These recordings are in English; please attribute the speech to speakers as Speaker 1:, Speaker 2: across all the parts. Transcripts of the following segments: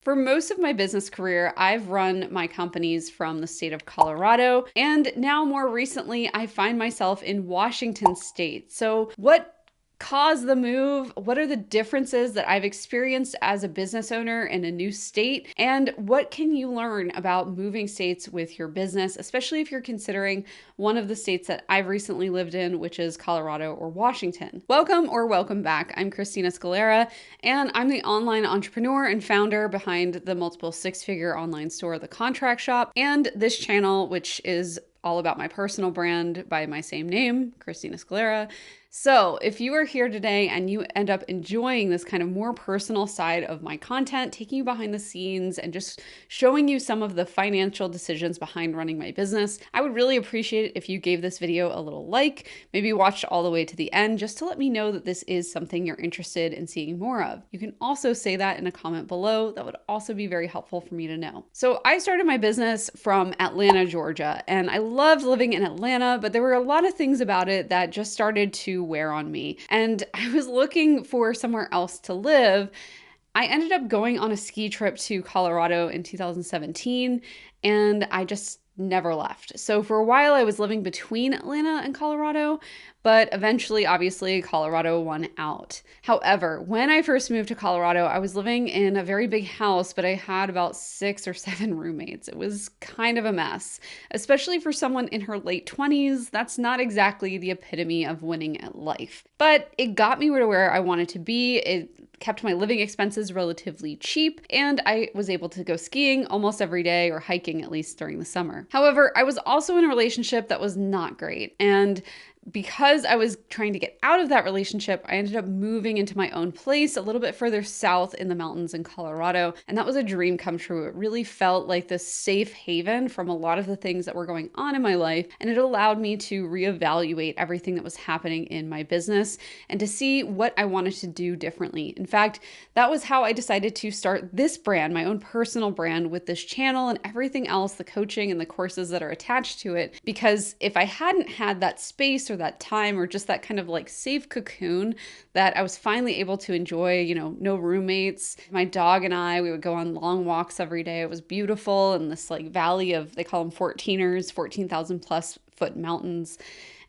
Speaker 1: For most of my business career, I've run my companies from the state of Colorado, and now more recently, I find myself in Washington state. So, what caused the move? What are the differences that I've experienced as a business owner in a new state? And what can you learn about moving states with your business, especially if you're considering one of the states that I've recently lived in, which is Colorado or Washington? Welcome or welcome back. I'm Christina Scalera, and I'm the online entrepreneur and founder behind the multiple six-figure online store, The Contract Shop, and this channel, which is all about my personal brand by my same name, Christina Scalera. So if you are here today and you end up enjoying this kind of more personal side of my content, taking you behind the scenes and just showing you some of the financial decisions behind running my business, I would really appreciate it if you gave this video a little like, maybe watched all the way to the end just to let me know that this is something you're interested in seeing more of. You can also say that in a comment below. That would also be very helpful for me to know. So I started my business from Atlanta, Georgia, and I loved living in Atlanta, but there were a lot of things about it that just started to wear on me. And I was looking for somewhere else to live. I ended up going on a ski trip to Colorado in 2017, and I just never left. So for a while, I was living between Atlanta and Colorado, but eventually, obviously, Colorado won out. However, when I first moved to Colorado, I was living in a very big house, but I had about 6 or 7 roommates. It was kind of a mess, especially for someone in her late 20s. That's not exactly the epitome of winning at life, but it got me to where I wanted to be. It kept my living expenses relatively cheap, and I was able to go skiing almost every day, or hiking at least during the summer. However, I was also in a relationship that was not great, and because I was trying to get out of that relationship, I ended up moving into my own place a little bit further south in the mountains in Colorado. And that was a dream come true. It really felt like this safe haven from a lot of the things that were going on in my life. And it allowed me to reevaluate everything that was happening in my business and to see what I wanted to do differently. In fact, that was how I decided to start this brand, my own personal brand, with this channel and everything else, the coaching and the courses that are attached to it. Because if I hadn't had that space or that time or just that kind of like safe cocoon that I was finally able to enjoy, no roommates. My dog and I, we would go on long walks every day. It was beautiful in this like valley of, they call them 14ers, 14,000 plus foot mountains.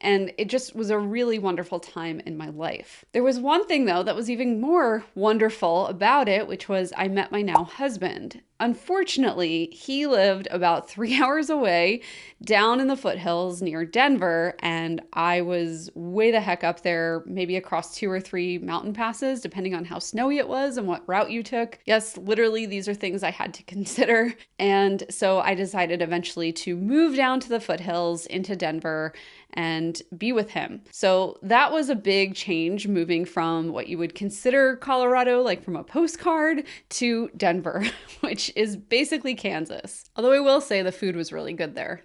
Speaker 1: And it just was a really wonderful time in my life. There was one thing though that was even more wonderful about it, which was I met my now husband. Unfortunately, he lived about 3 hours away down in the foothills near Denver, and I was way the heck up there, maybe across 2 or 3 mountain passes, depending on how snowy it was and what route you took. Yes, literally, these are things I had to consider. And so I decided eventually to move down to the foothills into Denver and be with him. So that was a big change, moving from what you would consider Colorado, like from a postcard, to Denver, which is basically Kansas. Although I will say the food was really good there.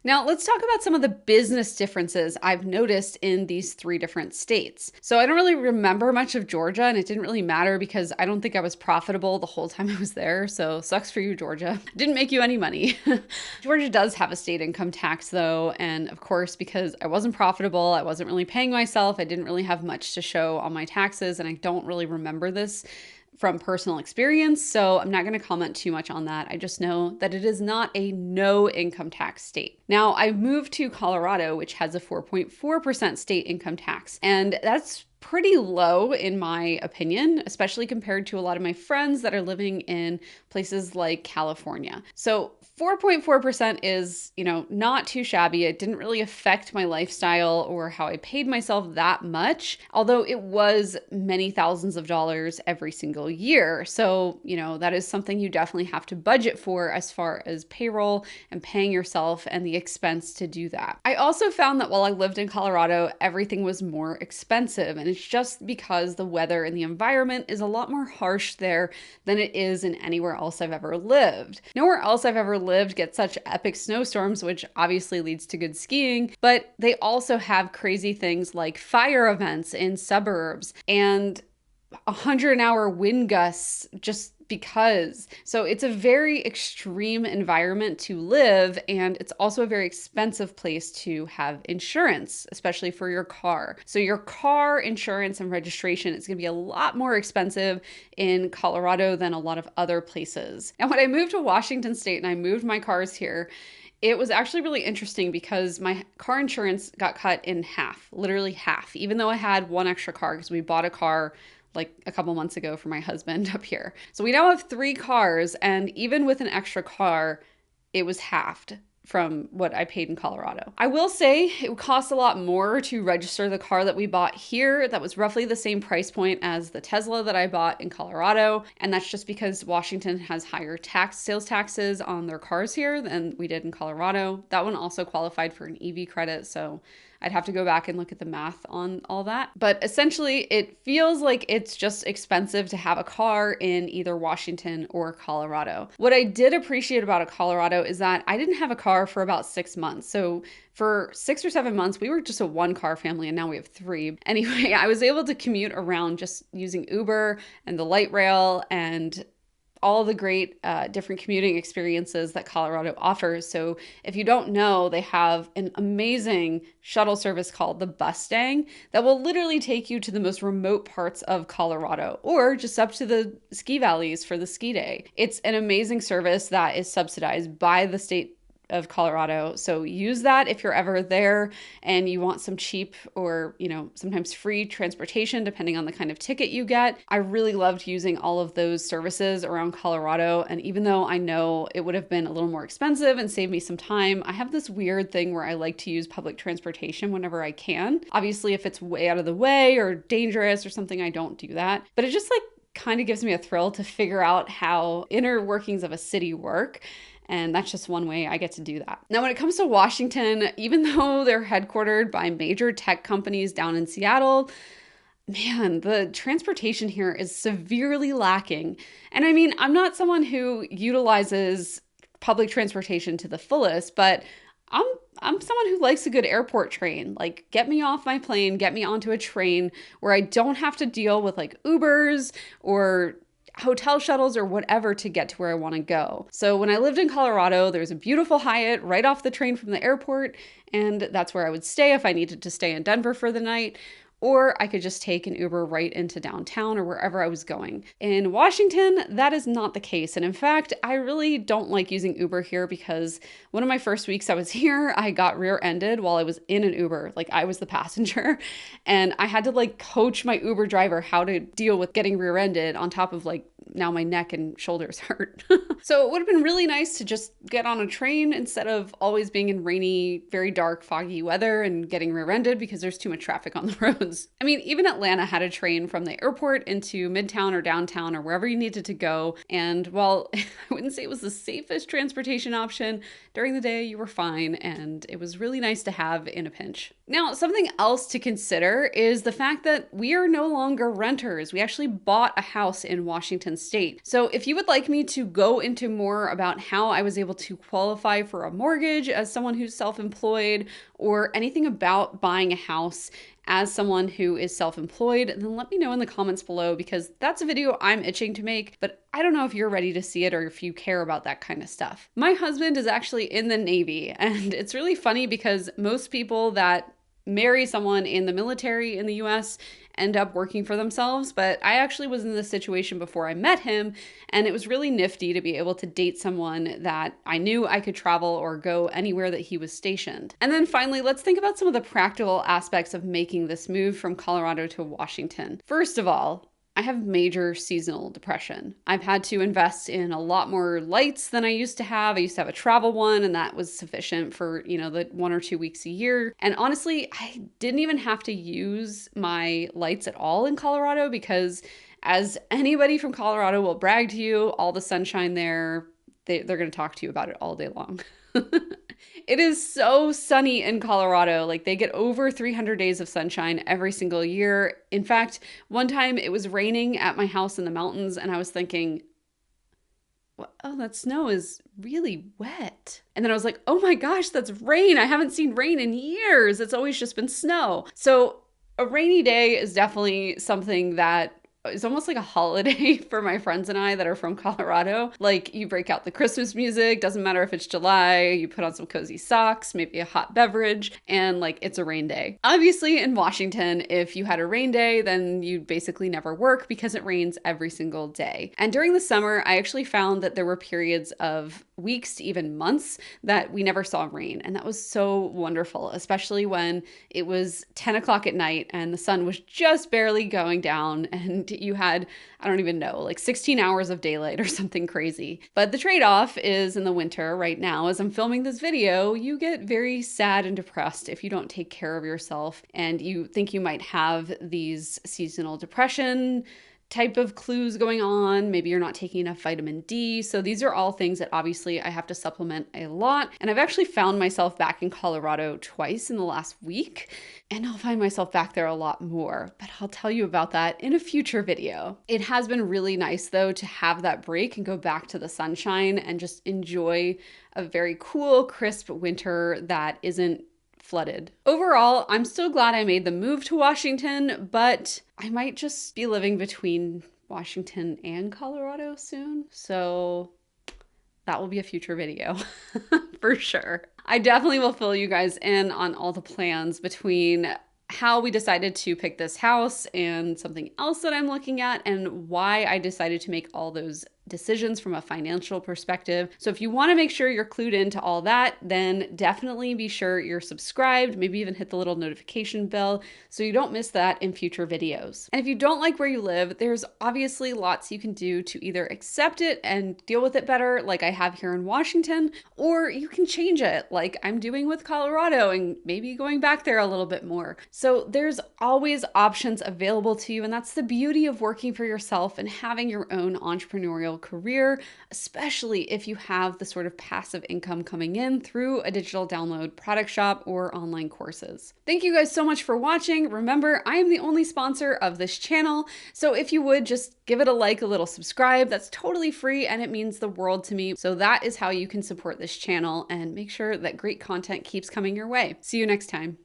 Speaker 1: Now, let's talk about some of the business differences I've noticed in these 3 different states. So I don't really remember much of Georgia, and it didn't really matter because I don't think I was profitable the whole time I was there. So sucks for you, Georgia. Didn't make you any money. Georgia does have a state income tax though. And of course, because I wasn't profitable, I wasn't really paying myself, I didn't really have much to show on my taxes, and I don't really remember this from personal experience, so I'm not going to comment too much on that. I just know that it is not a no income tax state. Now, I moved to Colorado, which has a 4.4% state income tax, and that's pretty low in my opinion, especially compared to a lot of my friends that are living in places like California. So 4.4% is, not too shabby. It didn't really affect my lifestyle or how I paid myself that much, although it was many thousands of dollars every single year. So, that is something you definitely have to budget for as far as payroll and paying yourself and the expense to do that. I also found that while I lived in Colorado, everything was more expensive, and it's just because the weather and the environment is a lot more harsh there than it is in anywhere else I've ever lived. Nowhere else I've ever lived gets such epic snowstorms, which obviously leads to good skiing, but they also have crazy things like fire events in suburbs and 100-hour wind gusts just So it's a very extreme environment to live, and it's also a very expensive place to have insurance, especially for your car. So your car insurance and registration is going to be a lot more expensive in Colorado than a lot of other places. And when I moved to Washington State and I moved my cars here, it was actually really interesting because my car insurance got cut in half, literally half, even though I had one extra car because we bought a car like a couple months ago for my husband up here. So we now have 3 cars, and even with an extra car, it was halved from what I paid in Colorado. I will say it costs a lot more to register the car that we bought here. That was roughly the same price point as the Tesla that I bought in Colorado. And that's just because Washington has higher sales taxes on their cars here than we did in Colorado. That one also qualified for an EV credit, so I'd have to go back and look at the math on all that. But essentially, it feels like it's just expensive to have a car in either Washington or Colorado. What I did appreciate about Colorado is that I didn't have a car for about 6 months. So for 6 or 7 months, we were just a 1-car family, and now we have 3. Anyway, I was able to commute around just using Uber and the light rail and all the great different commuting experiences that Colorado offers. So if you don't know, they have an amazing shuttle service called the Bustang that will literally take you to the most remote parts of Colorado or just up to the ski valleys for the ski day. It's an amazing service that is subsidized by the state of Colorado. So use that if you're ever there and you want some cheap or, sometimes free transportation, depending on the kind of ticket you get. I really loved using all of those services around Colorado. And even though I know it would have been a little more expensive and saved me some time, I have this weird thing where I like to use public transportation whenever I can. Obviously, if it's way out of the way or dangerous or something, I don't do that. But it just kind of gives me a thrill to figure out how inner workings of a city work. And that's just one way I get to do that. Now, when it comes to Washington, even though they're headquartered by major tech companies down in Seattle, man, the transportation here is severely lacking. And I mean, I'm not someone who utilizes public transportation to the fullest, but I'm someone who likes a good airport train. Like, get me off my plane, get me onto a train where I don't have to deal with Ubers or hotel shuttles or whatever to get to where I want to go. So when I lived in Colorado, there's a beautiful Hyatt right off the train from the airport, and that's where I would stay if I needed to stay in Denver for the night. Or I could just take an Uber right into downtown or wherever I was going. In Washington, that is not the case. And in fact, I really don't like using Uber here because one of my first weeks I was here, I got rear-ended while I was in an Uber. I was the passenger, and I had to coach my Uber driver how to deal with getting rear-ended on top of now my neck and shoulders hurt. So it would have been really nice to just get on a train instead of always being in rainy, very dark, foggy weather and getting rear-ended because there's too much traffic on the roads. I mean, even Atlanta had a train from the airport into Midtown or downtown or wherever you needed to go. And while I wouldn't say it was the safest transportation option, during the day you were fine, and it was really nice to have in a pinch. Now, something else to consider is the fact that we are no longer renters. We actually bought a house in Washington State. So if you would like me to go into more about how I was able to qualify for a mortgage as someone who's self-employed, or anything about buying a house as someone who is self-employed, then let me know in the comments below, because that's a video I'm itching to make, but I don't know if you're ready to see it or if you care about that kind of stuff. My husband is actually in the Navy, and it's really funny because most people that marry someone in the military in the US end up working for themselves, but I actually was in this situation before I met him, and it was really nifty to be able to date someone that I knew I could travel or go anywhere that he was stationed. And then finally, let's think about some of the practical aspects of making this move from Colorado to Washington. First of all, I have major seasonal depression. I've had to invest in a lot more lights than I used to have. I used to have a travel one, and that was sufficient for, the 1 or 2 weeks a year. And honestly, I didn't even have to use my lights at all in Colorado because, as anybody from Colorado will brag to you, all the sunshine there, they're going to talk to you about it all day long. It is so sunny in Colorado. They get over 300 days of sunshine every single year. In fact, one time it was raining at my house in the mountains, and I was thinking, oh, that snow is really wet. And then I was like, oh my gosh, that's rain. I haven't seen rain in years. It's always just been snow. So a rainy day is definitely something that it's almost like a holiday for my friends and I that are from Colorado. Like, you break out the Christmas music, doesn't matter if it's July, you put on some cozy socks, maybe a hot beverage, and like it's a rain day. Obviously, in Washington, if you had a rain day, then you'd basically never work because it rains every single day. And during the summer, I actually found that there were periods of weeks to even months that we never saw rain. And that was so wonderful, especially when it was 10 o'clock at night and the sun was just barely going down and you had, I don't even know, like 16 hours of daylight or something crazy. But the trade-off is in the winter right now, as I'm filming this video, you get very sad and depressed if you don't take care of yourself and you think you might have these seasonal depression type of clues going on. Maybe you're not taking enough vitamin D. So these are all things that obviously I have to supplement a lot. And I've actually found myself back in Colorado twice in the last week, and I'll find myself back there a lot more, but I'll tell you about that in a future video. It has been really nice though to have that break and go back to the sunshine and just enjoy a very cool, crisp winter that isn't flooded. Overall, I'm still glad I made the move to Washington, but I might just be living between Washington and Colorado soon. So that will be a future video for sure. I definitely will fill you guys in on all the plans between how we decided to pick this house and something else that I'm looking at and why I decided to make all those decisions from a financial perspective. So if you want to make sure you're clued into all that, then definitely be sure you're subscribed, maybe even hit the little notification bell so you don't miss that in future videos. And if you don't like where you live, there's obviously lots you can do to either accept it and deal with it better like I have here in Washington, or you can change it like I'm doing with Colorado and maybe going back there a little bit more. So there's always options available to you, and that's the beauty of working for yourself and having your own entrepreneurial career, especially if you have the sort of passive income coming in through a digital download product shop or online courses. Thank you guys so much for watching. Remember, I am the only sponsor of this channel, so if you would just give it a like, a little subscribe, that's totally free and it means the world to me. So that is how you can support this channel and make sure that great content keeps coming your way. See you next time.